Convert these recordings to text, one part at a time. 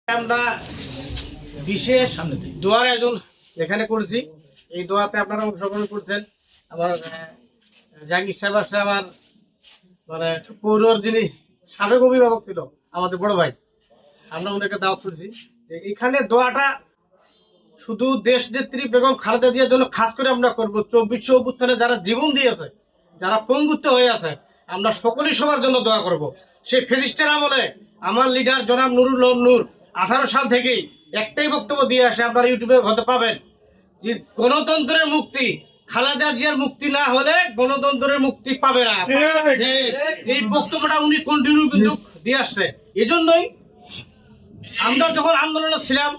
আমরা বিশেষ দোয়ার আয়োজন এখানে করেছি। এই দোয়াতে আপনারা অংশগ্রহণ করছেন। আমার জাহাঙ্গীর সাহেব আসছে, আমার মানে পৌরর যিনি সাবেক অভিভাবক ছিল, আমাদের বড় ভাই, আমরা ওনাকে দাওয়াত করেছি যে এখানে দোয়াটা শুধু দেশ নেত্রী বেগম খালেদা জিয়ার জন্য খাস করে আমরা করবো। 24 অভ্যুত্থানে যারা জীবন দিয়েছে, যারা পঙ্গুত্ব হয়ে আছে, আমরা সকলেই সবার জন্য দোয়া করব। সেই ফেসিস্টের আমলে আমার লিডার জনাব নুরুল নূর 18 সাল থেকেই একটাই বক্তব্য দিয়ে আসে, আপনারা ইউটিউবে হতে পাবেন, যে গণতন্ত্রের মুক্তি, খালেদা জিয়ার মুক্তি না হলে গণতন্ত্রের মুক্তি পাবে না। এই বক্তব্যটা উনি কন্টিনিউ কিন্তু দিয়ে আসছে। এই জন্যই আমরা যখন আন্দোলনে ছিলাম,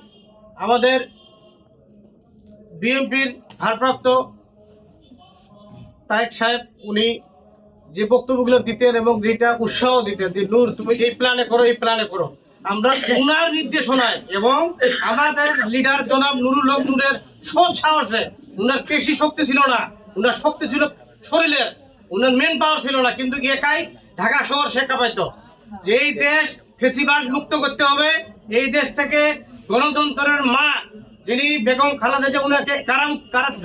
আমাদের বিএনপির ভারপ্রাপ্ত তায়েক সাহেব উনি যে বক্তব্যগুলো দিতেন এবং যেটা উৎসাহ দিতেন যে নূর তুমি এই প্ল্যানে করো, এই প্ল্যানে করো, আমরা উনার নির্দেশনায় এবং আমাদের লিডার জনাব নুরুল হক নূরের সৎ সাহসে, উনার পেশি শক্তি ছিল না, উনার শক্তি ছিল শরীরের, উনার মেন পাওয়ার ছিল না, কিন্তু একাই ঢাকা শহর সে কাঁপাইতো যে এই দেশ ফেসিবাদ মুক্ত করতে হবে, এই দেশ থেকে গণতন্ত্রের মা যিনি বেগম খালেদা জিয়া উনাকে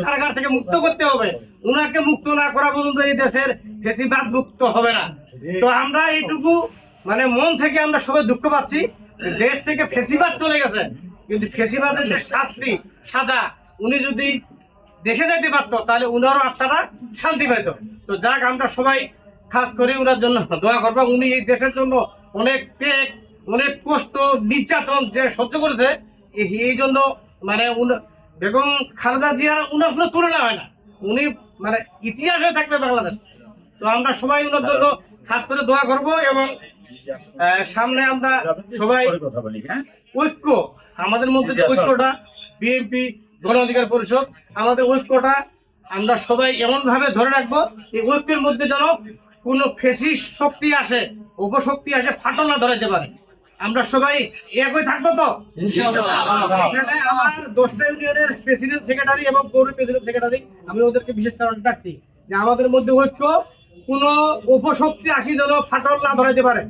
কারাগার থেকে মুক্ত করতে হবে, উনাকে মুক্ত না করা পর্যন্ত এই দেশের ফেসিবাদ মুক্ত হবে না। তো আমরা এইটুকু মানে মন থেকে আমরা সবাই দুঃখ পাচ্ছি, দেশ থেকে ফেসিবাদ চলে গেছে, কিন্তু ফেসিবাদের যে শাস্তি সাজা উনি যদি দেখে যাইতে পারতো তাহলে উনারও আত্মাটা শান্তি পেত। তো যাক, আমরা সবাই খাস করে উনার জন্য দোয়া করবো। উনি এই দেশের জন্য অনেক ত্যাগ, অনেক কষ্ট, নির্যাতন যে সহ্য করেছে, এই জন্য মানে বেগম খালেদা জিয়ার উনার কোনো তুলনা হয় না। উনি মানে ইতিহাসে থাকবে বাংলাদেশ। তো আমরা সবাই উনার জন্য খাস করে দোয়া করব এবং সামনে আমরা সবাই ঐক্য, আমাদের মধ্যে যে ঐক্যটা, বিএনপি গণ অধিকার পরিষদ, আমাদের ঐক্যটা আমরা সবাই এমন ভাবে ধরে রাখবো এই ঐক্যের মধ্যে যেন কোনো ফেসিস্ট শক্তি আসে, উপশক্তি আসে, ফাটল না ধরাইতে পারে। আমরা সবাই একই থাকবো তো এখানে। আমার 10টা ইউনিয়নের প্রেসিডেন্ট সেক্রেটারি এবং পৌর প্রেসিডেন্ট সেক্রেটারি, আমি ওদেরকে বিশেষ কারণে ডাকছি যে আমাদের মধ্যে ঐক্য, কোনো উপশক্তি আসি যেন ফাটল না ধরাইতে পারে,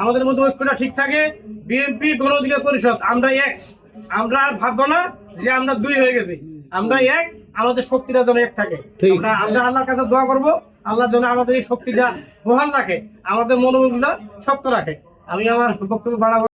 আমাদের মধ্যে ঐক্যটা ঠিক থাকে। বিএনপি গণ অধিকার পরিষদ আমরা এক, আমরা আর ভাববো না যে আমরা দুই হয়ে গেছি, আমরা এক, আমাদের শক্তিটা যেন এক থাকে। আমরা আল্লাহর কাছে দোয়া করবো, আল্লাহ যেন আমাদের এই শক্তিটা বহাল রাখে, আমাদের মনোবলটা শক্ত রাখে। আমি আমার বক্তব্য বাড়াবো।